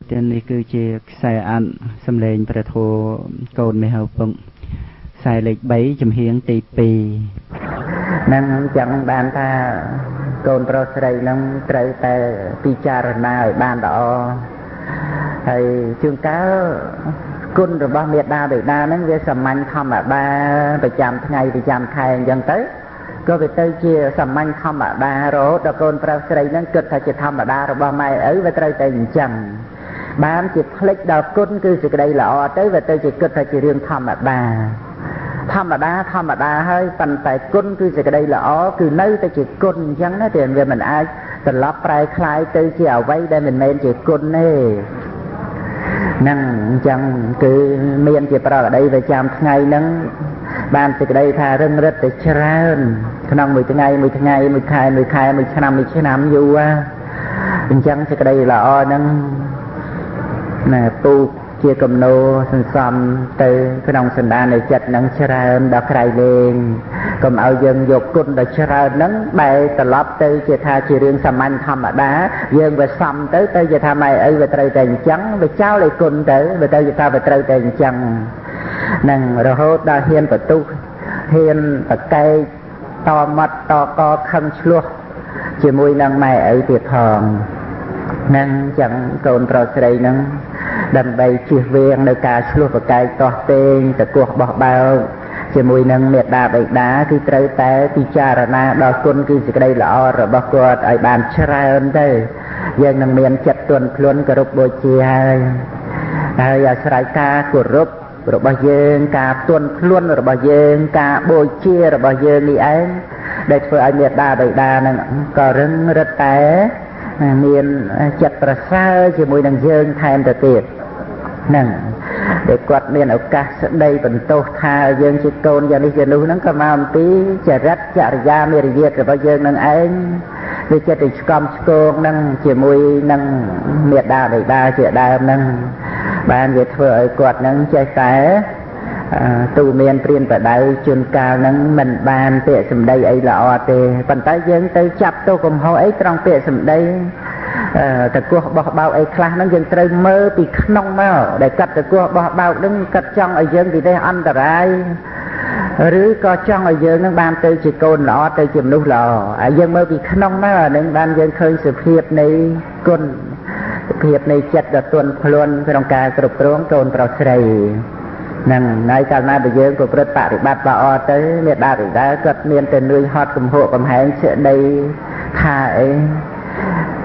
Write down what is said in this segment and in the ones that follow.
Tên này cứ chỉ xài ăn xâm lên bà thô côn mê hào bụng xài lịch bấy chùm hiến tì pì năng chẳng bàn ta côn pro srei năng trời ta pi cha na ở bàn đó thầy chương cáo côn rồi bao miệt đa để đa năng về sầm anh không mà ba phải chạm ngày phải chạm khai dân tới có về tới chia sầm anh không mà ba rồi đó côn pro srei năng cực thầy chỉ thăm mà đa rồi bao mai ấy về trời tình chẳng bán chỉ click đào côn cứ sự đây là tới về tới chỉ cực thầy chỉ riêng thăm mà ba thăm mà đa hơi phần tại côn cứ cái đây là cứ nơi ta chỉ côn chẳng nó tiền về mình ai từ lót prai khai tới chiều vay đây mình men chỉ côn nè năng chẳng cứ miền chỉ vào ở đây về chạm ngày nắng ban từ đây thà rừng rất để trơn năm 10 ngày 10 ngày 10 khai 10 năm dù chẳng cái đây là năng nè tu chia cầm nô sân xăm từ cái nông sân đan này chặt nắng trơn đã khai lên cầm ao dân dục côn đã trơn nắng bay từ lóp từ chia tha chia riêng xăm anh thăm ở đá dân về xăm tới chia tha mày ấy về trời tiền trắng về cháu lại côn tới về tới chia tha về trời tiền trắng nằng rồi hốt đã hiên và tu hiên và cây to mặt to co khăn chua chỉ mùi nằng mày ấy tiệt hòn nằng chẳng côn rồi đây nằng đầm bay chia viên nơi cả luôn và cái to tên từ cuộc bỏ bao chỉ mùi nâng miệt đà bậy đá thì trời té thì cha ra na đo côn cứ gì đây là rồi bao quát ai bàn chơi hơn đây dân nâng miền chặt tuần luôn cả rục bồi chia ai sải ca của rục rồi bao dân cả tuần luôn rồi bao dân cả bồi chia rồi bao dân đi ấy để phơi ai miệt đà bậy đá nâng có rừng rất té miền chặt ra xa chỉ mùi nâng dân thêm từ tiệt nâng để quạt miền ở cả đây vẫn tốt tha dân chỉ tôn giờ đi giờ lúc nó có mau một tí chả rách chả ra miền việt rồi bao giờ nâng anh đi chơi thì com con nâng chỉ mùi nâng miệt đà để đa chỉ đa nâng ban việt vừa quạt nâng chơi té tu miền priên tại đây chuyên cao nâng mình ban tiệ sầm đây ấy là o tê phần tay dân tới chập tôi cùng hô ấy trong tiệ sầm đâyแต่กลัวบ่าวไอ้คลานั้นยังเตยเมื่อปีขนมมาได้กัดแต่กลัวบ่าวนั้นกัดจังไอ้ยังที่ได้อันตรายหรือก็จังไอ้ยังนั้นบานเตยจีโกนหล่อเตยจิมนุ่งหล่อไอ้ยังเมื่อปีขนมมานั้นบานยังเคยสืบเพียบในก้นเพียบในจัดตัวพลวนเป็นองการกรุบกร้องโจนเปล่าใส่นั่งในการนาไปยังก็ประปฏิบัติบ่าวเตยเมียดาหรือได้ก็เมียนแต่นุยฮอดกุมหัวกุมแหงเฉยในท่าไอ้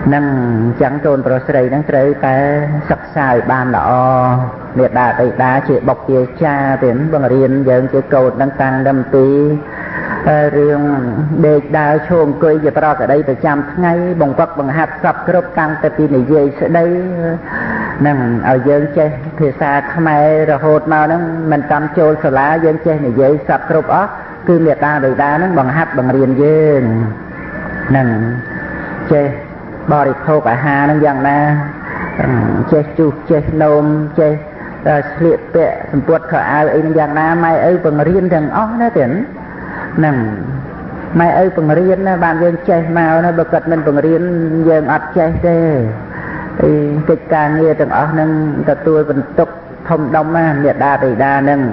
năng chẳng trôn pro srei năng srei ta sắc sai ban đỏ miệt đà tây đá chỉ bọc kia cha tiến bằng riêng dân chỉ cầu năng tăng đâm tí riêng để đa chôn cười giờ pro ở đây từ trăm ngay bồng quắc bằng hạt sập cái tăng tại vì này về sẽ đây năng ở dân chơi thì xa khai rồi hốt mau nó mình tam trôn sờ lá dân chơi này về sập cái đó cứ miệt đà tây đá nó bằng hạt bằng riêng dân năng chơi bò đi thô cả hà nó dần na chơi chu chơi nôm chơi sliệp tệ buốt khởi ai ấy nó dần na mai ấy bằng riêng thằng ó nó tiền nằng mai ấy bằng riêng nó bàn dân chơi màu nó bật mình bằng riêng dân ắt chơi thế kịch ca nghe thằng ó nâng cả tôi vẫn tục thông đông á miệt đa thì đa nâng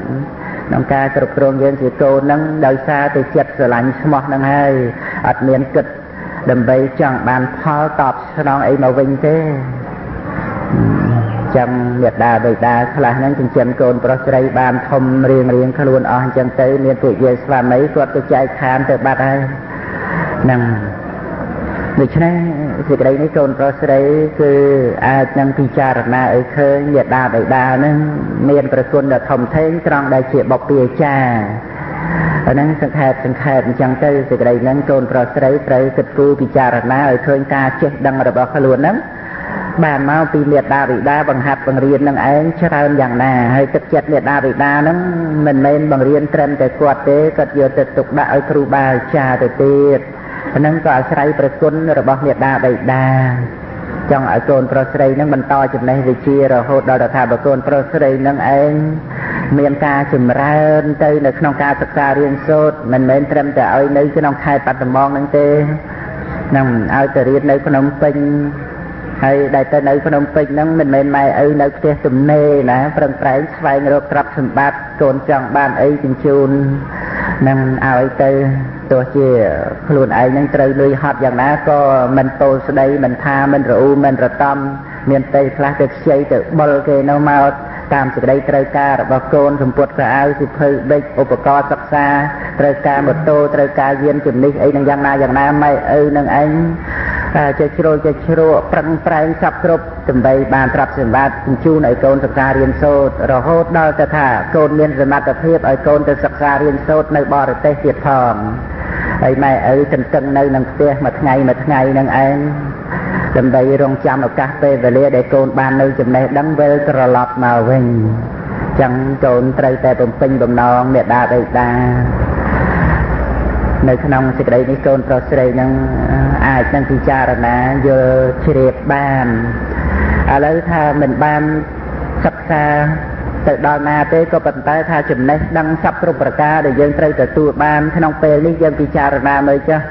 nông ca sụp rôn dân chỉ cô nâng đời xa thì chật rồi lạnh smart nâng hay ắt miền kịch đầm bay chẳng bàn phao tọp nó ấy màu vinh thế chẳng miệt đà về đà là năng trình chân cồn prosray bàn thông riêng luôn ở chẳng tới miền tuổi về và mấy quạt tôi chạy khám từ bát ai nằm được chứ này thì cái đấy mấy cồn prosray cứ ai năng pi cha ra na ở khơi miệt đà về đà nên miền prosray là thông thế trong đại chỉ bọc bìa cha ở năngสังเกตจังเตอร์สิ่งใดนั้นโจรปลอดภัยไปกึศกูพิจารณาเคยการเช็ดดังระบบขลุ่นนั้นบ้านมาปีเมียดาบิดาบังหัดบังเรียนนั่งเองเช่นอย่างน่ะให้จัดเจ็ดเมียดาบิดานั้นมันไม่บังเรียนเตรียมแต่กวาดเตะก็เยอะแต่ตกได้ครูบาชาแต่เตะนั้นก็อาศัยประกุนระบบเมียดาบิดาจังไอโจรปลอดภัยนั้นมันต่อจุดในวิชีเราโหดเราถามประกุนปลอดภัยนั่งเองเมียนกาจุ่มแรงเตยในขนมกาศึกษาเรียนโซดมันเน้นเตรียมแต่เอาในขนมไข่ปัดมองนั่งเตนั่งเอาแต่เรียนในขนมเป็น ហើយដែលទៅនៅភ្នំពេញហ្នឹងមិនមែនម៉ែឪនៅផ្ទះទំនេរណាប្រឹងប្រែងស្វែងរកទ្រព្យសម្បត្តិកូនចង់បានអីជញ្ជូននឹងឲ្យទៅទោះជាខ្លួនឯងនឹងត្រូវលុយហត់យ៉ាងណាក៏មិនពោលស្ដីមិនថាមិនរអ៊ូមិនរតំមានតែខ្លះទៅខ្ចីទៅបុលគេនៅមកតាមសេចក្តីត្រូវការរបស់កូនសម្ពុតក្រអៅសិភៅប៊ិចឧបករណ៍សិក្សាត្រូវការម៉ូតូត្រូវការយានជំនិះអីនឹងយ៉ាងណាម៉ែឪនឹងឯងចេះជ្រុលចេះជ្រក់ប្រឹងប្រែងសັບគ្រប់ដើម្បីបានទ្រព្យសម្បត្តិជញ្ជូនឲ្យកូនសិក្សារៀនសូត្ររហូតដល់ទៅថាកូនមានសមត្ថភាពឲ្យកូនទៅសិក្សារៀនសូត្រនៅបរទេសទៀតផងហើយម៉ែឪទន្ទឹងនៅនឹងផ្ទះមួយថ្ងៃនឹងឯងដើម្បីរងចាំឱកាសពេលវេលាដែលកូនបាននៅចំណេះដឹងវិលត្រឡប់មកវិញចឹងកូនត្រូវតែបំពេញបំណងមេដាបិតានៅក្នុងសេចក្តីនេះកូនប្រុសស្រីនឹងអាចនឹងពិចារណាយល់ជ្រាបបានឥឡូវថាមិនបានសិក្សាទៅដល់ណាទេក៏ប៉ុន្តែថាចំណេះដឹងសពគ្រប់ប្រការដែលយើងត្រូវទទួលបានក្នុងពេលនេះយើងពិចារណាមើលចាស់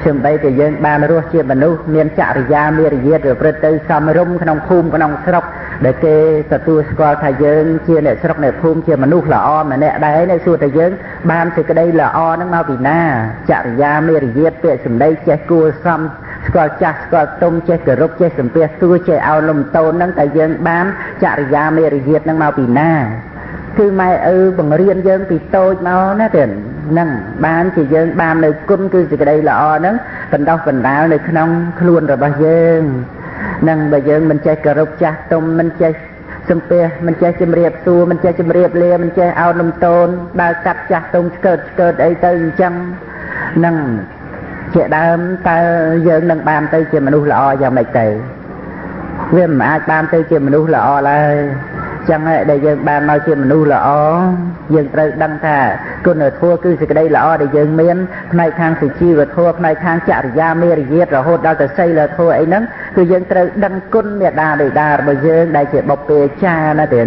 ខ្ញុំបីតែយើងបានរស់ជាមនុស្សមានចរិយាមេរយាទប្រព្រឹត្តទៅសមរម្យក្នុងភូមិក្នុងស្រុកដែលគេទទួលស្គាល់ថាយើងជាអ្នកស្រុកអ្នកភូមិជាមនុស្សល្អម្នាក់ដែរនៅសួរតែយើងបានសេចក្តីល្អហ្នឹងមកពីណាចរិយាមេរយាទពាក្យសម្ដីចេះគួរសមស្គាល់ចាស់ស្គាល់ទុំចេះគោរពចេះសំពះសួរចេះឲ្យលំតូនហ្នឹងតែយើងបានចរិយាមេរយាទហ្នឹងមកពីណាគឺម៉ែឪបង្រៀនយើងពីតូចមកណាទេហ្នឹងបានជាយើងបាននៅគុណគឺសេចក្តីល្អហ្នឹងបណ្ដោះបណ្ដាលនៅក្នុងខ្លួនរបស់យើងហ្នឹងបើយើងមិនចេះគោរពចាស់ទុំមិនចេះសំពះមិនចេះជំរាបសួរមិនចេះជំរាបលាមិនចេះឲ្យលំតូនដើរកាត់ចាស់ទុំស្កើតអីទៅអញ្ចឹងហ្នឹងជាដើមតើយើងនឹងបានទៅជាមនុស្សល្អយ៉ាងម៉េចទៅវាមិនអាចបានទៅជាមនុស្សល្អឡើយចឹងហើយដែលយើងបានមកជាមនុស្សល្អយើងត្រូវដឹងថាគុណធម៌គឺសេចក្តីល្អដែលយើងមានផ្នែកខាងសុជីវធម៌ផ្នែកខាងចរិយាមេរយាទរហូតដល់ទៅសីលធម៌អីហ្នឹងគឺយើងត្រូវដឹងគុណមេដាបិតារបស់យើងដែលជាបុព្វេចារណាទេ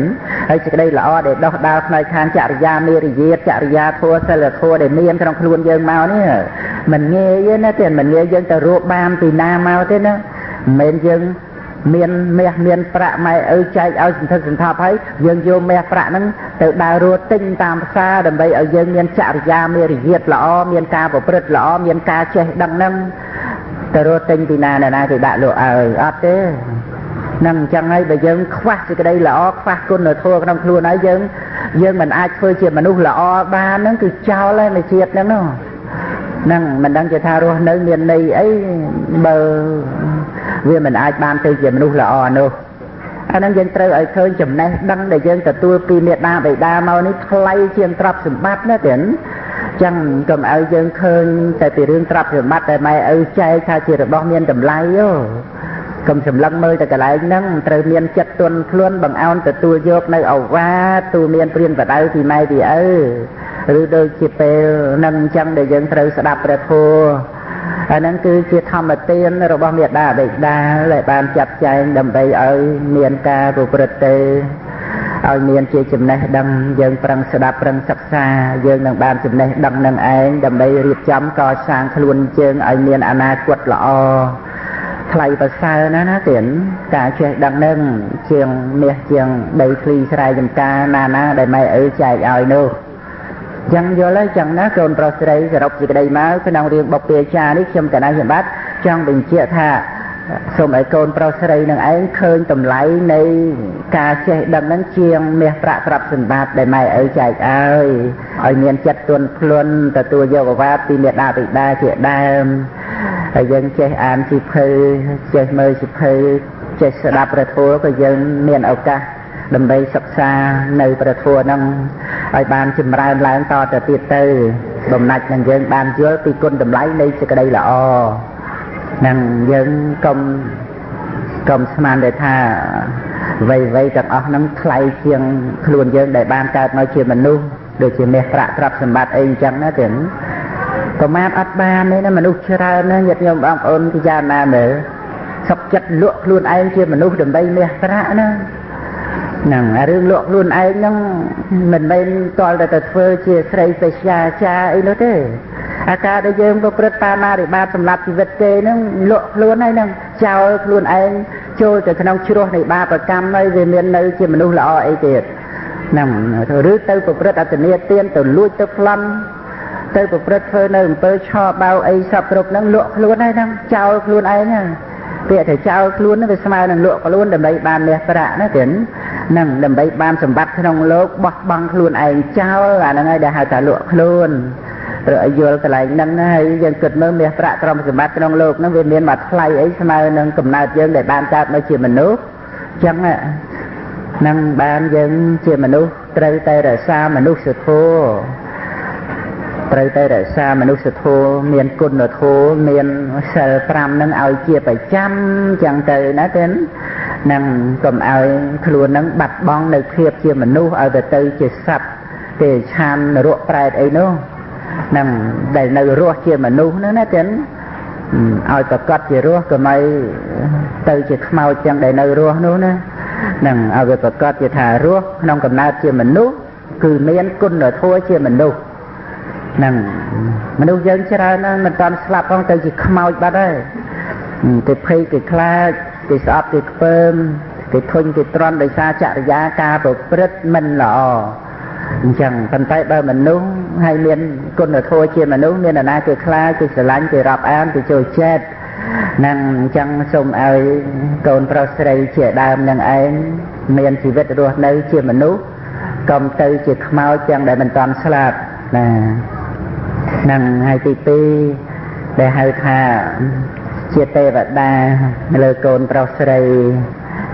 ហើយសេចក្តីល្អដែលដោះដាលផ្នែកខាងចរិយាមេរយាទចរិយាធម៌សិលធម៌ដែលមានក្នុងខ្លួនយើងមកនេះមិនងាយទេណាទេមិនងាយយើងទៅរកបានពីណាមកទេណាមិនមែនយើងមានមាសមានប្រាក់ម៉ែឪចែកឲ្យសន្ធឹកសន្ធាប់ហើយយើងយកមាសប្រាក់ហ្នឹងទៅដើររត់ទិញតាមផ្សារដើម្បីឲ្យយើងមានចរិយាមេរយាទល្អមានការប្រព្រឹត្តល្អមានការចេះដឹងហ្នឹងទៅរត់ទិញពីណាគេដាក់លក់ឲ្យអត់ទេហ្នឹងអញ្ចឹងហើយបើយើងខ្វះសេចក្តីល្អខ្វះគុណធម៌ក្នុងខ្លួនហើយយើងមិនអាចធ្វើជាមនុស្សល្អបានហ្នឹងគឺចោលហើយនៅជាតិហ្នឹងហ្នឹងមិនដឹងជាថារស់នៅមានន័យអីបើវាមិនអាចបានទៅជាមនុស្សល្អនោះអាហ្នឹងយើងត្រូវឲ្យឃើញចំណេះដឹងដែលយើងទទួលពីមេដាបិតាមកនេះថ្លៃជាងទ្រព្យសម្បត្តិណាទេអញ្ចឹងកុំឲ្យយើងឃើញតែពីរឿងទ្រព្យសម្បត្តិតែម៉ែឪចែកថាជារបស់មានតម្លៃកុំសម្លឹងមើលតែកន្លែងហ្នឹងត្រូវមានចិត្តទន់ភ្លន់បង្អោនទទួលយកនៅឱវាទទូមានព្រានបដៅពីម៉ែពីឪឬដូចជាពេលហ្នឹងអញ្ចឹងដែលយើងត្រូវស្ដាប់ព្រះធម៌អាហ្នឹងគឺជាធម្មទានរបស់មេដាបិតាដែលបានចាត់ចែងដើម្បីឲ្យមានការប្រព្រឹត្តទៅឲ្យមានជាចំណេះដឹងយើងប្រឹងស្ដាប់ប្រឹងសិក្សាយើងនឹងបានចំណេះដឹងនឹងឯងដើម្បីរៀបចំកសាងខ្លួនយើងឲ្យមានអនាគតល្អថ្លៃប្រសើរណាទៀនការចេះដឹងនឹងជាងមាសជាងដីធ្លីស្រែចម្ការណាដែលម៉ែឪចែកឲ្យនោះចឹងយល់ហើយចឹងណាកូនប្រុសស្រីសរុបសេចក្តីមកក្នុងរឿងបុព្វាចារនេះខ្ញុំកណ្ដាលសម្បត្តិចង់បញ្ជាក់ថាសូមឲ្យកូនប្រុសស្រីនឹងឯងឃើញតម្លៃនៃការចេះដឹងនឹងជាងមាសប្រាក់ទ្រព្យសម្បត្តិដែលម៉ែឪចែកឲ្យមានចិត្តទន់ភ្លន់ទទួលយកឱវាទពីមេដាបិតាជាដើមហើយយើងចេះអានសៀវភៅចេះមើលសៀវភៅចេះស្ដាប់ព្រះធម៌ក៏យើងមានឱកាសដើម្បីសិក្សានៅព្រះធម៌ហ្នឹងឲ្យបានចម្រើនឡើងតទៅទៀតទៅបំណាច់នឹងយើងបានយល់ពីគុណតម្លៃនៃសេចក្តីល្អហ្នឹងយើងកុំស្មានតែថាអ្វីទាំងអស់ហ្នឹងថ្លៃជាងខ្លួនយើងដែលបានកើតមកជាមនុស្សដូចជាមាសប្រាក់ទ្រព្យសម្បត្តិអីអញ្ចឹងណាទេប្រមាថអត់បានទេណាមនុស្សច្រើនណាញាតិញោមបងប្អូនពិចារណាមើលសុខចិត្តលក់ខ្លួនឯងជាមនុស្សដើម្បីមាសប្រាក់ណាហ្នឹងរឿងលក់ខ្លួនឯងហ្នឹងមិនមែនតល់តែធ្វើជាស្រីបេស្យាចាអីនោះទេអាការដែលយើងប្រព្រឹត្តបាណារិបាតសម្រាប់ជីវិតគេហ្នឹងលក់ខ្លួនហើយហ្នឹងចោលខ្លួនឯង ចូលទៅក្នុងជ្រោះនៃបាបកម្មហើយវាមាននៅជាមនុស្សល្អអីទៀតហ្នឹងឬទៅប្រព្រឹត្តអត្តនេទានទៅលួចទៅប្លន់ទៅប្រព្រឹត្តធ្វើនៅអំពើឆោបៅអីសពគ្រប់ហ្នឹងលក់ខ្លួនហើយហ្នឹងចោលខ្លួនឯងហ្នឹងពាក្យថាចោលខ្លួនហ្នឹងវាស្មើនឹងលក់ខ្លួនដើម្បីបានមាសប្រាក់ណាទៀតហ្នឹងដើម្បីបានសម្បត្តិក្នុងលោកបោះបង់ខ្លួនឯងចោលអាហ្នឹងហើយដែលហៅថាលក់ខ្លួនព្រោះឲ្យយល់កន្លែងហ្នឹងហើយយើងគិតមើលមាសប្រាក់ទ្រព្យសម្បត្តិក្នុងលោកហ្នឹងវាមានមួយថ្លៃអីស្មើនឹងកំណើតយើងដែលបានកើតមកជាមនុស្សអញ្ចឹងនឹងបានយើងជាមនុស្សត្រូវតែរក្សាមនុស្សធម៌ត្រូវតែរក្សាមនុស្សធម៌មានគុណធម៌មានសិល5នឹងឲ្យជាប្រចាំចឹងទៅណាទេនឹងកុំឲ្យខ្លួននឹងបាត់បង់នៅភាពជាមនុស្សឲ្យទៅជាសត្វទេឆាននរកប្រែតអីនោះនឹងដែលនៅរស់ជាមនុស្សហ្នឹងណាទេឲ្យប្រកាសជារស់កុំឲ្យទៅជាខ្មោចចឹងដែលនៅរស់នោះណានឹងឲ្យវាប្រកាសជាថារស់ក្នុងកំណើតជាមនុស្សគឺមានគុណធម៌ជាមនុស្សហ្នឹងមនុស្សយើងច្រើនណាស់មិនតាន់ស្លាប់ផងទៅជាខ្មោចបាត់ហើយគេភ័យគេខ្លាចគេស្អប់គេខ្ពើមគេធុញគេទ្រាំដោយសារចរិយាការប្រព្រឹត្តមិនល្អអញ្ចឹងប៉ុន្តែបើមនុស្សហើយមានគុណធម៌ជាមនុស្សមានអាណាគេខ្លាចគេស្រឡាញ់គេរាប់អានគេចូលចិត្តហ្នឹងអញ្ចឹងសូមឲ្យកូនប្រុសស្រីជាដើមនឹងឯងមានជីវិតរស់នៅជាមនុស្សកុំទៅជាខ្មោចទាំងដែលមិនតាន់ស្លាប់ណាហ្នឹងហើយទី2ដែលហៅថាជាទេវតាលើកូនប្រុសស្រី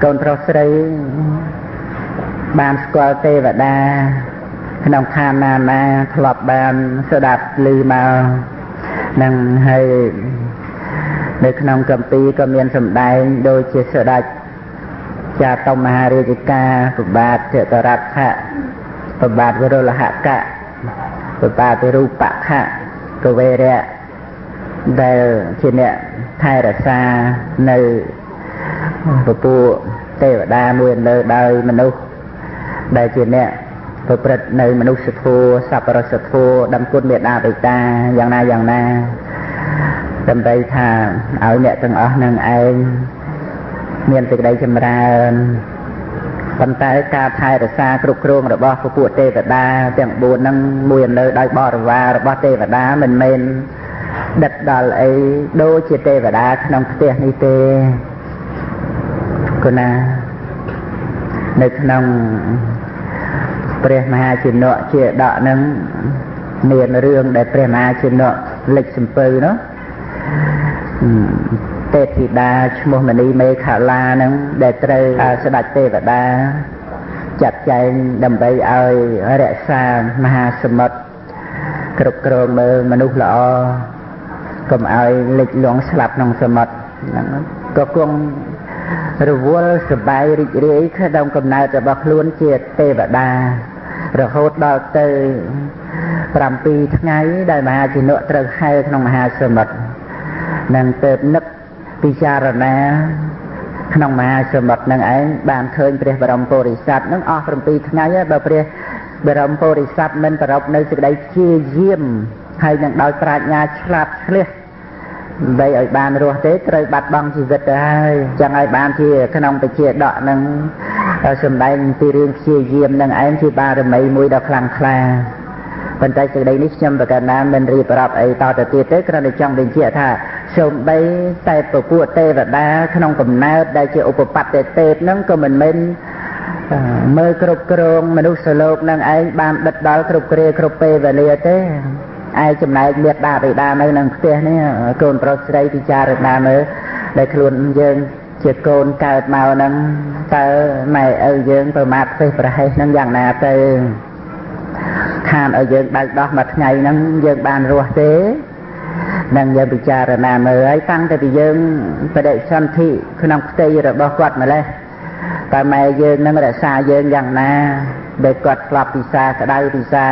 កូនប្រុសស្រីបានស្គាល់ទេវតាក្នុងឋានណាធ្លាប់បានស្ដាប់ឮមកនឹងហើយនៅក្នុងគម្ពីរក៏មានសម្ដែងដូចជាស្ដេចចាតុមហារាជការប្របាទចតរថៈប្របាទវរលហកៈប្របាទរូបខៈកវេរៈដែលជាអ្នកថែរក្សានៅពពួកទេវតាមួយលើដោយមនុស្សដែលជាអ្នកប្រព្រឹត្តនៅមនុស្សធម៌សប្បុរសធម៌ដំគុណមេត្តាបិតាយ៉ាងណាដើម្បីថាឲ្យអ្នកទាំងអស់នឹងឯងមានសេចក្តីចម្រើនប៉ុន្តែការថែរក្សាគ្រប់គ្រងរបស់ពពួកទេវតាទាំង4ហ្នឹងមួយលើដោយបរិវាររបស់ទេវតាមិនមែនដិតដល់អីដូចជាទេវតាក្នុងផ្ទះនេះទេគណានៅក្នុងព្រះមហាជនៈជាដកហ្នឹងមានរឿងដែលព្រះមហាជនៈលេចសំពៅនោះទេពធីតាឈ្មោះមនីមេខាឡាហ្នឹងដែលត្រូវស្ដេចទេវតាចាត់ចែងដើម្បីឲ្យរក្សាមហាសមុទ្រគ្រប់គ្រងមើលមនុស្សល្អកុំឲ្យលិចលង់ស្លាប់ក្នុងសមុទ្រហ្នឹងក៏គង់រវល់សប្បាយរីករាយក្នុងកំណើតរបស់ខ្លួនជាទេវតារហូតដល់ទៅ7ថ្ងៃដែលមហាជនៈត្រូវហែក្នុងមហាសមុទ្រនឹងទៅនឹកពិចារណាក្នុងមហាសមុទ្រនឹងឯងបានឃើញព្រះបរមពុរិស័ទនឹងអស់7ថ្ងៃបើព្រះបរមពុរិស័ទមិនប្រពនៅសេចក្តីព្យាយាមហើយនឹងដោយប្រាជ្ញាឆ្លាតឆ្លៀសដើម្បីឲ្យបានរស់ទេត្រូវបាត់បង់ជីវិតទៅហើយចឹងឲ្យបានជាក្នុងបជាដកនឹងសម្ដែងពីរឿងព្យាយាមនឹងឯងជាបារមីមួយដ៏ខ្លាំងក្លាប៉ុន្តែសេចក្តីនេះខ្ញុំប្រកាសណាមិនរៀបរាប់អីតទៅទៀតទេគ្រាន់តែចង់បញ្ជាក់ថាសូម្បីតែពពួកទេវតាក្នុងកំណើតដែលជាឧបបត្តិទេពហ្នឹងក៏មិនមែនមើលគ្រប់គ្រងមនុស្សលោកនឹងឯងបានដិតដល់គ្រប់គ្រាគ្រប់ពេលវេលាទេឯចំណែកមេត្តាបិតានៅក្នុងផ្ទះនេះកូនប្រុសស្រីពិចារណាមើលដែលខ្លួនយើងជាកូនកើតមកហ្នឹងតើម៉ែឪយើងប្រមាថផ្ទះប្រហែសហ្នឹងយ៉ាងណាទៅខានឲ្យយើងដៅដោះមួយថ្ងៃហ្នឹងយើងបានរស់ទេនឹងយើងពិចារណាមើលហើយតាំងតែពីយើងបដិសន្ធិក្នុងផ្ទៃរបស់គាត់ម្លេះតើម៉ែយើងនឹងរក្សាយើងយ៉ាងណាដែលគាត់ស្លាប់ពិសាក្តៅពិសា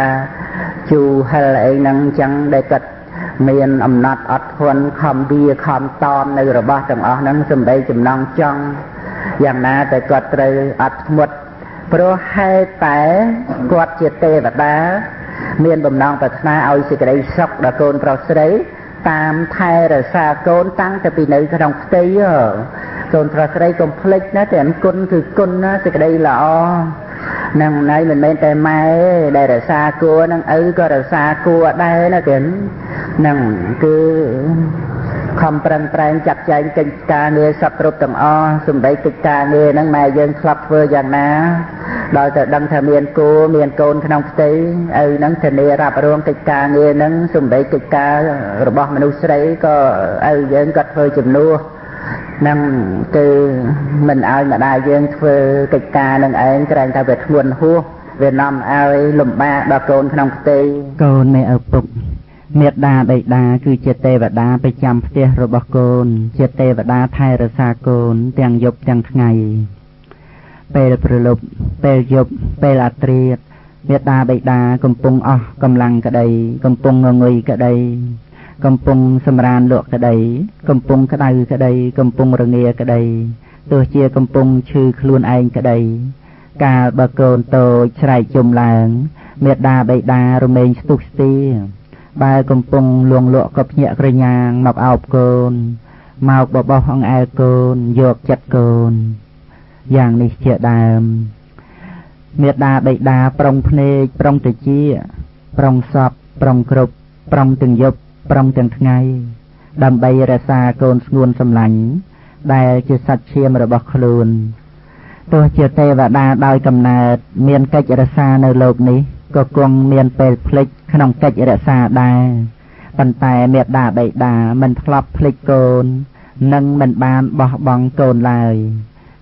ជូហិលអីហ្នឹងអញ្ចឹងដែលគាត់មានអំណត់អត់ធន់ខំវាខំតមនៅរបស់ទាំងអស់ហ្នឹងសំដីចំណងចង់យ៉ាងណាតែគាត់ត្រូវអត់ធ្មត់ព្រោះហេតុតែគាត់ជាទេវតាមានបំណងប្រាថ្នាឲ្យសេចក្តីសុខដល់កូនប្រុសស្រីតាមថែរក្សាកូនតាំងតែពីនៅក្នុងផ្ទៃ កូនប្រុសស្រីកុំភ្លេចណាតែគុណគឺគុណណាសេចក្តីល្អនឹងណៃមិនមែនតែម៉ែដែលរក្សាគួរនឹងឪក៏រក្សាគួរដែរណាទៀតនឹងគឺខំប្រឹងប្រែងចាត់ចែងកិច្ចការងារសពគ្រប់ទាំងអស់សំដីកិច្ចការងារហ្នឹងម៉ែយើងធ្លាប់ធ្វើយ៉ាងណាដល់តែដឹងថាមានគូមានកូនក្នុងផ្ទៃឪហ្នឹងធានារ៉ាប់រងកិច្ចការងារហ្នឹងសំដីកិច្ចការរបស់មនុស្សស្រីក៏ឪយើងក៏ធ្វើជំនួសនឹងគឺមិនឲ្យម្ដាយយើងធ្វើកិច្ចការនឹងឯងក្រែងតែវាធ្ងន់ហួសវានាំឲ្យលំបាកដល់កូនក្នុងផ្ទៃកូននៃឪពុកមេត្តាបិតាគឺជាទេវតាប្រចាំផ្ទះរបស់កូនជាទេវតាថែរក្សាកូនទាំងយប់ទាំងថ្ងៃពេលព្រលប់ពេលយប់ពេលអាធ្រាត្រមេត្តាបិតាកំពុងអស់កម្លាំងក្តីកំពុងងងុយក្តីកំពុងសម្រានលក់ក្តីកំពុងក្តៅក្តីកំពុងរងាក្តីទោះជាកំពុងឈឺខ្លួនឯងក្តីកាលបើកូនតូចស្រែកជុំឡើងមេត្តាបិតារមែងស្ទុះស្ទាបើកំពុងលួងលក់ក៏ភ្ញាក់ក្រញាងមកអោបកូនមកបបោសអង្អែលកូនយកចិត្តកូនយ៉ាងនេះជាដើមមេត្តាបិតាប្រុងភ្នែកប្រុងត្រចៀកប្រុងសពប្រុងគ្រប់ប្រុងទាំងយប់ប្រុងទាំងថ្ងៃដើម្បីរក្សាកូនស្ងួនសម្លាញ់ដែលជាសាច់ឈាមរបស់ខ្លួនទោះជាទេវតាដោយកំណើតមានកិច្ចរក្សានៅលោកនេះក៏គង់មានពេលភ្លេចក្នុងកិច្ចរក្សាដែរប៉ុន្តែមេត្តាបិតាមិនធ្លាប់ភ្លេចកូននិងមិនបានបោះបង់កូនឡើយ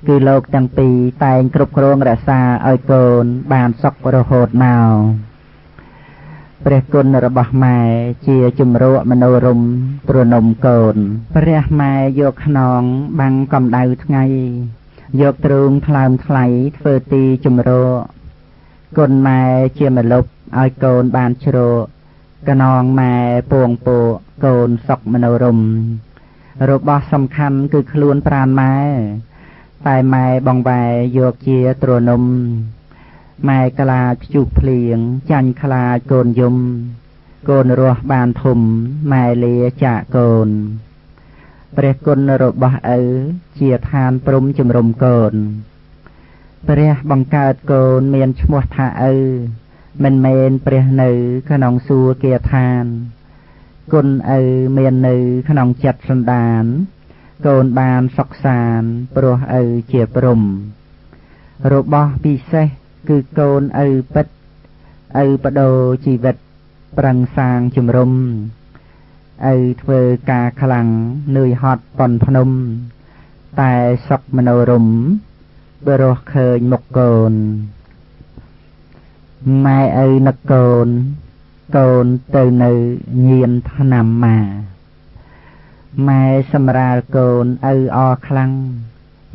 គឺលោកទាំងពីរតែងគ្រប់គ្រងរក្សាឲ្យកូនបានសុខរហូតមកព្រះគុណរបស់ម៉ែជាជំរក់មនោរម្យទ្រនំកូនព្រះម៉ែយកខ្នងបាំងកម្ដៅថ្ងៃយកទ្រូងថ្លើមថ្លៃធ្វើទីជំរក់គុណម៉ែជាម្លប់ឲ្យកូនបានជ្រកកណងម៉ែពួងពកកូនសុខមនោរម្យរបស់សំខាន់គឺខ្លួនប្រាណម៉ែតែម៉ែបងវ៉ែយកជាទ្រនំម៉ែខ្លាចខ្ជុះភ្លៀងចាញ់ខ្លាចកូនយំកូនរស់បានធំម៉ែលាចាកកូនព្រះគុណរបស់ឪជាឋានព្រំជំរុំកូនព្រះបង្កើតកូនមានឈ្មោះថាឪមិនមែនព្រះនៅក្នុងសួគ៌គាឋានគុណឪមាននៅក្នុងចិត្តសន្តានកូនបានសុខសាន្តព្រោះឪជាព្រំរបស់ពិសេសគឺកូនឪពិតឪបដូរជីវិតប្រឹងសាងជំរុំឪធ្វើការខ្លាំងនឿយហត់ប៉ុនភ្នំតែសុខមនោរម្យបរោះឃើញមុខកូនម៉ែឪនឹកកូនកូនទៅនៅញៀនថ្នាំម៉ែសម្រាលកូនឪអខ្លាំង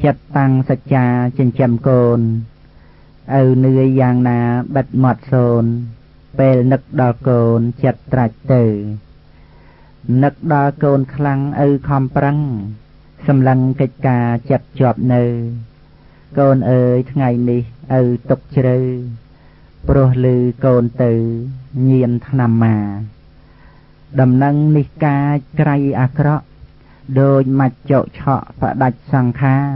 ចិត្តតាំងសច្ចាចិញ្ចឹមកូនឪនឿយយ៉ាងណាបិទមាត់សូនពេលនឹកដល់កូនចិត្តត្រាច់ទៅនឹកដល់កូនខ្លាំងឪខំប្រឹងសម្លឹងកិច្ចការចិត្តជាប់នៅកូនអើយថ្ងៃនេះឪទុកជ្រៅព្រោះឮកូនទៅញៀនថ្នាំដំណឹងនេះកាចក្រៃអាក្រក់ដូចមាច់ចកឆក់ផ្ដាច់សង្ខារ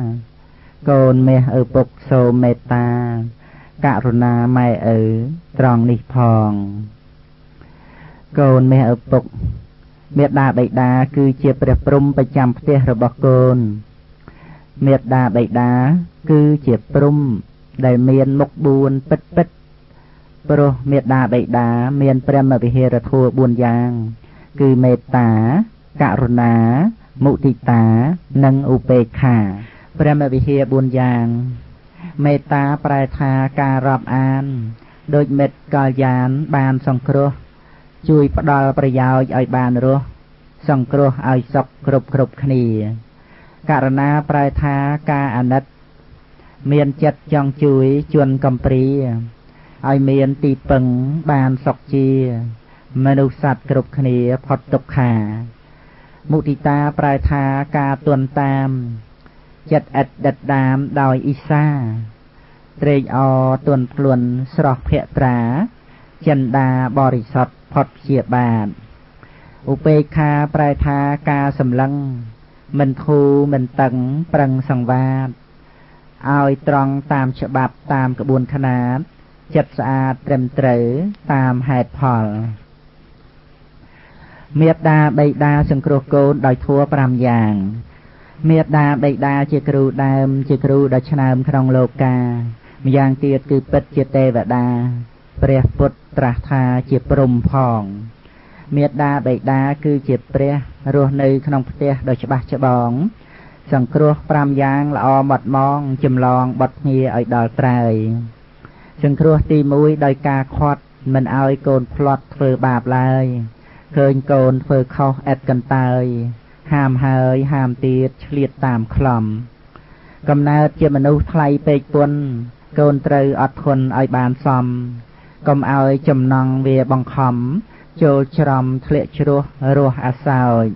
កូនមាសឪពុកសូមមេត្តាករុណាម៉ែឪត្រង់នេះផងកូនមាសឪពុកមេត្តាបិតាគឺជាព្រះព្រំប្រចាំផ្ទះរបស់កូនមេត្តាបិតាគឺជាព្រំដែលមានមុខ4ពិតពិតព្រោះមេត្តាបិតាមានព្រះមវិហារធម៌4យ៉ាងគឺមេត្តាករុណាមុទិតានិងឧបេក្ខាព្រះមវិហារ4យ៉ាងមេត្តាប្រែថាការរាប់អានដូចមិត្តកល្យានបានសង្គ្រោះជួយផ្ដល់ប្រយោជន៍ឲ្យបានរស់សង្គ្រោះឲ្យសុខគ្រប់គ្នាករុណាប្រែថាការអាណិតមានចិត្តចង់ជួយជនកំព្រាឲ្យមានទីពឹងបានសុខជាមនុស្សសត្វគ្រប់គ្នាផុតទុក្ខាមុទិតាប្រែថាការទន់តាមចិត្តឥតដិតដាមដោយអ៊ីសាត្រេកអរទន់ភ្លន់ស្រស់ភក្ត្រាចិន្តាបរិសុទ្ធផុតព្យាបាទឧបេក្ខាប្រែថាការសម្លឹង មិនធូរមិនតឹងប្រឹងសង្វាតឲ្យត្រង់តាមច្បាប់តាមក្បួនខ្នាតចិត្តស្អាតត្រឹមត្រូវតាមហេតុផលមេត្តាបិតាសង្គ្រោះកូនដោយធម៌5យ៉ាងមេត្តាបិតាជាគ្រូដើមជាគ្រូដ៏ឆ្នើមក្នុងលោកាម្យ៉ាងទៀតគឺពិតជាទេវតាព្រះពុទ្ធត្រាស់ថាជាព្រំផងមេត្តាបិតាគឺជាព្រះរស់នៅក្នុងផ្ទះដ៏ច្បាស់ច្បងសង្គ្រោះ5យ៉ាងល្អម៉ត់ម៉ងចម្លងបត់ភ្ងាឲ្យដល់ត្រើយសង្គ្រោះទី1ដោយការខាត់មិនឲ្យកូនផ្លត់ធ្វើបាបឡើយឃើញកូនធ្វើខុសឥតកន្តើយហាមហើយហាមទៀតឆ្លៀតតាមខ្លំកំណើតជាមនុស្សថ្លៃពេកពុនកូនត្រូវអត់ធន់ឲ្យបានសមកុំឲ្យចំណងវាបង្ខំចូលច្រំធ្លាក់ជ្រោះរស់អាសោច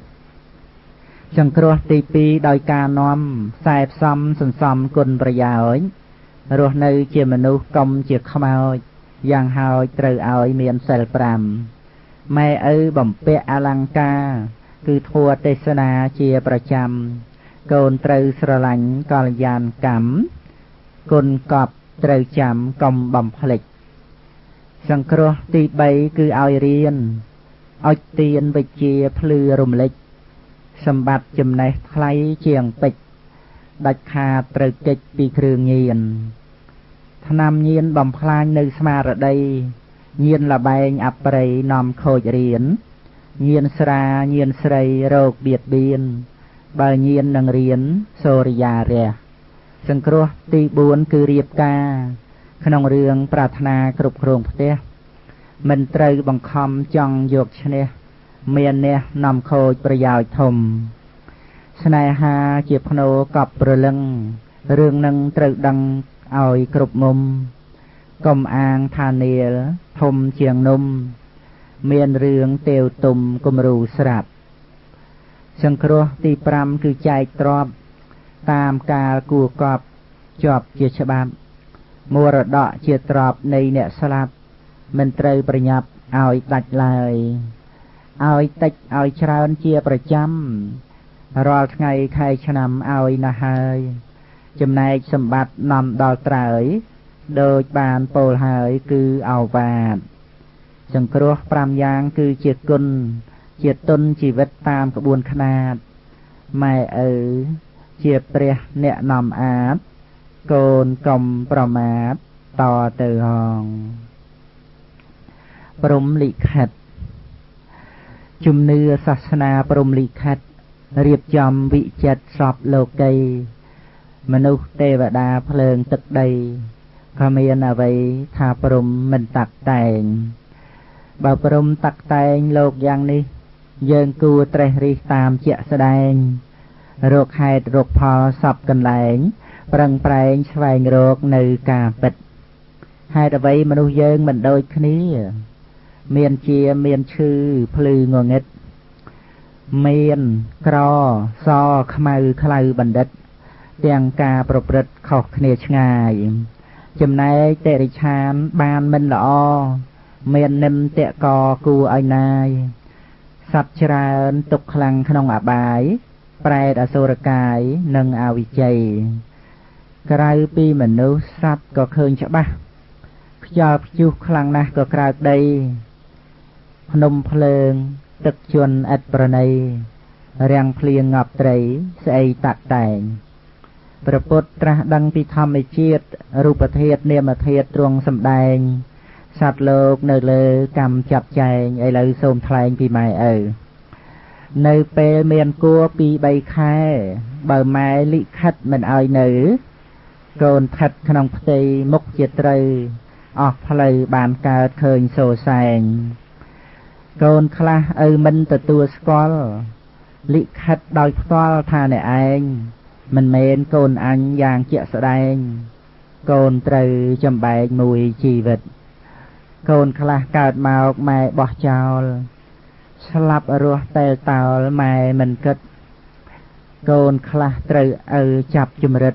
សង្គ្រោះទី2ដោយការនាំខ្សែផ្សំសន្សំគុណប្រយោជន៍រស់នៅជាមនុស្សកុំជាខ្មោចយ៉ាងហោចត្រូវឲ្យមានសិល5ម៉ែឪបំពាក់អលង្ការគឺធัวទេសនាជាប្រចាំកូនត្រូវស្រឡាញ់កល្យាណកម្មគុណកប់ត្រូវចាំកុំបំភ្លេចសង្គ្រោះទី3គឺឲ្យរៀនឲ្យទានវិជ្ជាភ្លឺរំលេចសម្បត្តិចំណេះថ្លៃជាងពេជ្រដាច់ខាតត្រូវកិច្ចពីគ្រឿងញៀនថ្នាំញៀនបំផ្លាញនៅស្មារតីញៀនលបែងអប្រិយនាំខូចរៀនញៀនស្រាញៀនស្រីរោគបៀតបៀនបើញៀននឹងរៀនសូរិយារះសង្គ្រោះទី4គឺរៀបការក្នុងរឿងប្រាថ្នាគ្រប់គ្រងផ្ទះមិនត្រូវបង្ខំចង់យកឈ្នះមានអ្នកនាំខូចប្រយោជន៍ធំស្នេហាជាភ្នោកប់ប្រលឹងរឿងនឹងត្រូវដឹងឲ្យគ្រប់មុំកុំអាងថានាលធំជាងនំមានរឿងទេវទុំគំរូស្រាប់សង្គ្រោះទី5គឺចែកទ្រព្យតាមកាលគួរកប់ជាប់ជាច្បាប់មរតកជាទ្រព្យនៃអ្នកស្លាប់មិនត្រូវប្រញាប់ឲ្យដាច់ឡើយឲ្យតិចឲ្យច្រើនជាប្រចាំរាល់ថ្ងៃខែឆ្នាំឲ្យណាស់ហើយចំណែកសម្បត្តិនាំដល់ត្រើយដូចបានពោលហើយគឺអវាទសង្គ្រោះ5យ៉ាងគឺជាគុណជាទុនជីវិតតាមក្បួនខ្នាតម៉ែឪជាព្រះអ្នកនាំអាតកូនកុំប្រមាទតទៅហងព្រំលិខិតជំនឿសាសនាព្រំលិខិតរៀបចំវិចិត្រសពលោកីមនុស្សទេវតាភ្លើងទឹកដីក៏មានអ្វីថាព្រំមិនតាក់តែងបើព្រំតាក់តែងលោកយ៉ាងនេះយើងគួរត្រេះរិះតាមជាក់ស្ដែងរកហេតុរកផលសពកន្លែងប្រឹងប្រែងស្វែងរកនៅការពិតហេតុអ្វីមនុស្សយើងមិនដូចគ្នាមានជាមានឈឺភ្លឺងងឹតមានក្រសខ្មៅខ្លៅបណ្ឌិតទាំងការប្រព្រឹត្តខុសគ្នាឆ្ងាយចំណែកតិរិឆានបានមិនល្អមាននិមតកគួរឲ្យណាយសត្វច្រើនទុកខ្លាំងក្នុងអបាយប្រែតអសុរកាយនិងអវិជ័យក្រៅពីមនុស្សសត្វក៏ឃើញច្បាស់ខ្យល់ព្យុះខ្លាំងណាស់ក៏ក្រើកដីភ្នំភ្លើងទឹកជន់ឥតប្រណីរាំងភ្លៀងងាប់ត្រីស្អីតាក់តែងព្រះពុទ្ធត្រាស់ដឹងពីធម្មជាតិរូបធាតុនាមធាតុទ្រង់សម្ដែងសត្វលោកនៅលើកម្មចាត់ចែងឥឡូវសូមថ្លែងពីម៉ែឪនៅពេលមានគួរ2 3ខែបើម៉ែលិខិតមិនឲ្យនៅកូនថិតក្នុងផ្ទៃមុខជាត្រូវអស់ផ្លូវបានកើតឃើញសូសែងកូនខ្លះឪមិនទទួលស្គាល់លិខិតដោយផ្ទាល់ថាអ្នកឯងមិនមែនកូនអញយ៉ាងជាក់ស្ដែងកូនត្រូវចំបែកមួយជីវិតកូនខ្លះកើតមកម៉ែបោះចោលស្លាប់រស់តែលតោលម៉ែមិនគិតកូនខ្លះត្រូវឪចាប់ជំរិត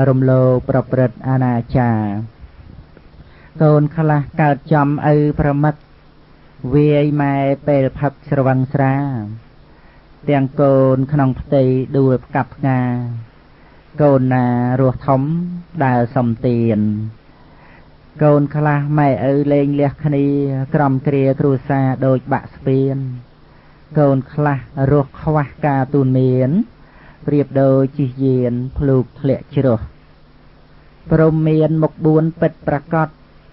រំលោភប្រព្រឹត្តអនាចារកូនខ្លះកើតចំឪប្រមិតវាយម៉ែពេលផឹកស្រវឹងស្រា ទាំងកូនក្នុងផ្ទៃដួលផ្កាប់ផ្ងាកូនណារស់ធំដើរសំទៀនកូនខ្លះម៉ែឪលេងលះគ្នាក្រំគ្រាគ្រួសារដូចបាក់ស្ពានកូនខ្លះរស់ខ្វះការទូនមានប្រៀបដូចជិះយានភ្លូកធ្លាក់ជ្រោះព្រមមានមុខ4ពិតប្រកប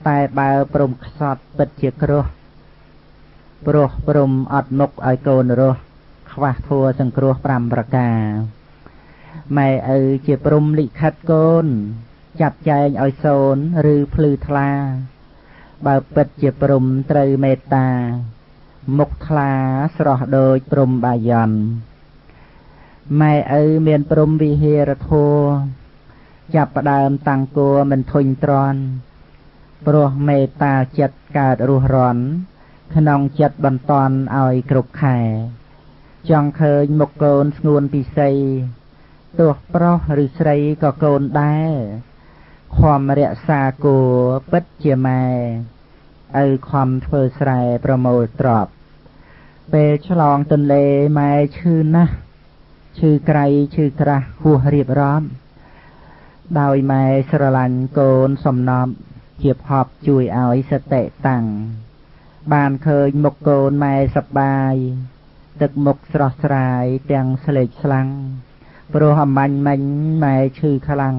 តែបើព្រមខ្សត់ពិតជាគ្រោះព្រោះព្រមអត់មុខឲ្យកូនរស់ខ្វះធัวសង្គ្រោះ5ប្រការម៉ែឪជាព្រំលិខិតកូនចាត់ចែងឲ្យសូនឬភ្លឺថ្លាបើពិតជាព្រំត្រូវមេត្តាមុខថ្លាស្រស់ដូចព្រំបាយ័នម៉ែឪមានព្រំវិហារធัวចាប់ផ្ដើមតាំងគួរមិនធុញទ្រាន់ព្រោះមេត្តាចិត្តកើតរស់រាន់ក្នុងចិត្តបន្តឲ្យគ្រប់ខែចង់ឃើញមុខកូនស្ងួនពិសីទោះប្រុសឬស្រីក៏កូនដែរខំរក្សាគួរពិតជាម៉ែឪខំធ្វើស្រែប្រមូលទ្រព្យពេលឆ្លងទន្លេម៉ែឈឺណាស់ឈឺក្រៃឈឺក្រាស់ហួសរៀបរាប់ដោយម៉ែស្រឡាញ់កូនសំណប់ជាផប់ជួយឲ្យសតិតាំងបានឃើញមុខកូនម៉ែសប្បាយទឹកមុខស្រស់ស្រាយទាំងស្លេកស្លាំងព្រោះអំបញ្ញមិញម៉ែឈឺខ្លាំង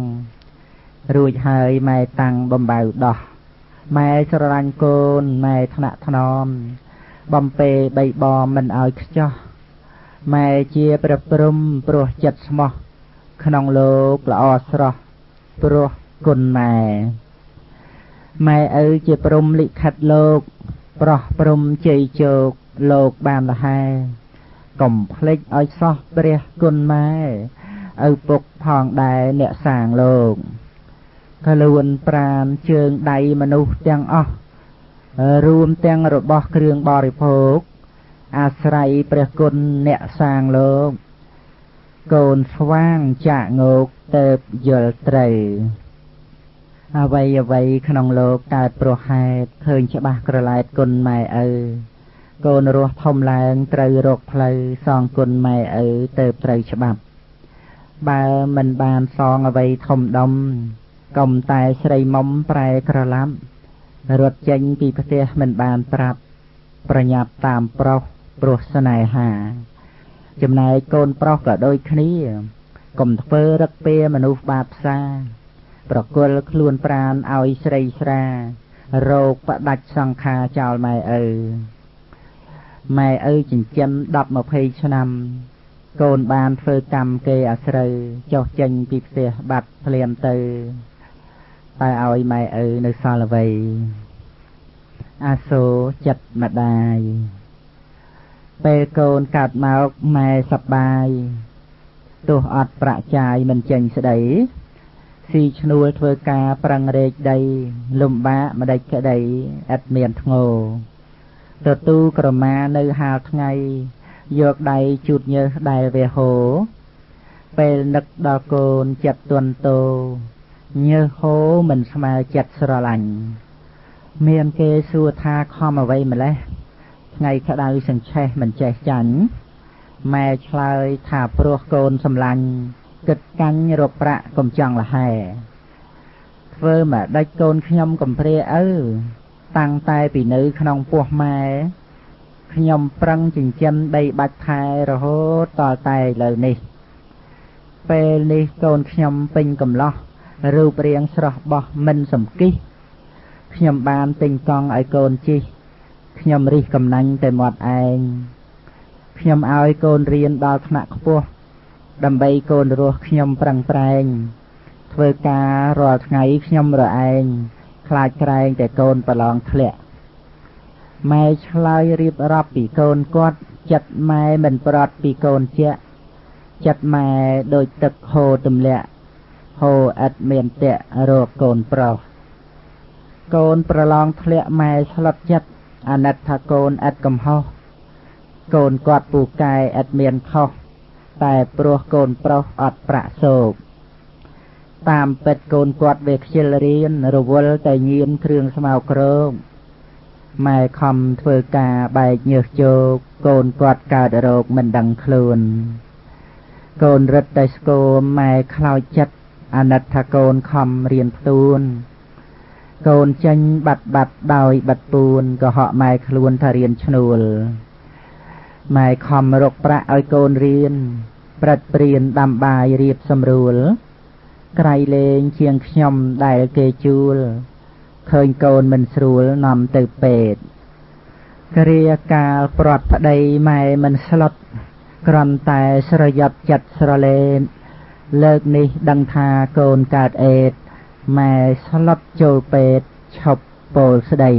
រួចហើយម៉ែតាំងបំបៅដោះម៉ែស្រឡាញ់កូនម៉ែថ្នាក់ថ្នមបំពេបីបមមិនឲ្យខ្ចោះម៉ែជាព្រះព្រំព្រោះចិត្តស្មោះក្នុងលោកល្អស្រស់ព្រោះគុណម៉ែម៉ែឪជាព្រំលិខិតលោកប្រោះព្រំជ័យជោគលោកបានលហែកុំភ្លេចឲ្យសោះព្រះគុណម៉ែឪពុកផងដែរអ្នកសាងលោកខ្លួនប្រាណជើងដៃមនុស្សទាំងអស់រួមទាំងរបស់គ្រឿងបរិភោគអាស្រ័យព្រះគុណអ្នកសាងលោកកូនស្វាងចាក់ងោកទៅយល់ត្រូវអ្វីក្នុងលោកកើតព្រោះហេតុឃើញច្បាស់ក្រឡែតគុណម៉ែឪកូនរស់ធំឡើងត្រូវរកផ្លូវសងគុណម៉ែឪទៅត្រូវច្បាប់បើមិនបានសងអ្វីធំដុំកុំតែស្រីមុំប្រែក្រឡាប់រត់ចេញពីផ្ទះមិនបានប្រាប់ប្រញាប់តាមប្រុសព្រោះស្នេហាចំណែកកូនប្រុសក៏ដូចគ្នាកុំធ្វើរឹកពេមនុស្សបាបផ្សាប្រគល់ខ្លួនប្រាណឲ្យស្រីស្រារោគផ្ដាច់សង្ខារចោលម៉ែឪម៉ែឪចិញ្ចឹម10-20ឆ្នាំកូនបានធ្វើកម្មគេអាស្រូវចុះចេញពីផ្ទះបាត់ភ្លាមទៅតែឲ្យម៉ែឪនៅសល់អ្វីអាសូរចិត្តម្ដាយពេលកូនកើតមកម៉ែសប្បាយទោះអត់ប្រាក់ចាយមិនចេញស្ដីស៊ីឈ្នួលធ្វើការប្រឹងរែកដីលំបាកម្ដេចក្ដីឥតមានធ្ងោទូក្រមានៅហាលថ្ងៃយកដៃជូតញើសដែលវាហូរពេលនឹកដល់កូនចិត្តទន់តោញើសហូរមិនស្មើចិត្តស្រឡាញ់មានគេសួរថាខំអ្វីម្លេះថ្ងៃក្តៅសង្ឆេះមិនចេះចាញ់ម៉ែឆ្លើយថាព្រោះកូនសម្លាញ់គិតកាញ់រកប្រាក់កុំចង់លហែធ្វើមកដាច់កូនខ្ញុំកំព្រាឪតាំងតែពីនៅក្នុងពោះម៉ែខ្ញុំប្រឹងចិញ្ចឹមដីបាច់ថែរហូតតតែឥឡូវនេះពេលនេះកូនខ្ញុំពេញកំឡោះរូបរាងស្រស់បោះមិនសំគិះខ្ញុំបានទិញកង់ឲ្យកូនជិះខ្ញុំរិះកំណាញ់តែមាត់ឯងខ្ញុំឲ្យកូនរៀនដល់ថ្នាក់ខ្ពស់ដើម្បីកូនរស់ខ្ញុំប្រឹងប្រែងធ្វើការរាល់ថ្ងៃខ្ញុំរឯងខ្លាចក្រែងតែកូនប្រឡងធ្លាក់ម៉ែឆ្លើយរៀបរាប់ពីកូនគាត់ចិត្តម៉ែមិនប្រត់ពីកូនជាចិត្តម៉ែដូចទឹកហូរទម្លាក់ហូរឥតមានតៈរកកូនប្រុសកូនប្រឡងធ្លាក់ម៉ែស្លុតចិត្តអាណិតថាកូនឥតកំហុសកូនគាត់ពូកែឥតមានខុសតែព្រោះកូនប្រុសអត់ប្រាក់សោកតាមពិតកូនគាត់វាខ្ជិលរៀនរវល់តែញៀនគ្រឿងស្មៅក្រោម ម៉ែខំធ្វើការបែកញើសជោគកូនគាត់កើតរោគមិនដឹងខ្លួនកូនរឹតតែស្គមម៉ែខ្លោចចិត្តអាណិតថាកូនខំរៀនផ្ទួនកូនចេញបាត់ដោយបាត់ពួនក៏ហក់ម៉ែខ្លួនថារៀនឈ្នួលម៉ែខំរកប្រាក់ឲ្យកូនរៀនប្រាច់ព្រៀនដាំបាយរៀបសម្រួលក្រៃលែងជាងខ្ញុំដែលគេជួលឃើញកូនមិនស្រួលនាំទៅពេទ្យគ្រាកាលព្រាត់ប្តីម៉ែមិនស្លុតគ្រាន់តែស្រយត់ចិត្តស្រលេនលើកនេះដឹងថាកូនកើតអេតម៉ែស្លុតចូលពេទ្យឈប់ពោលស្ដី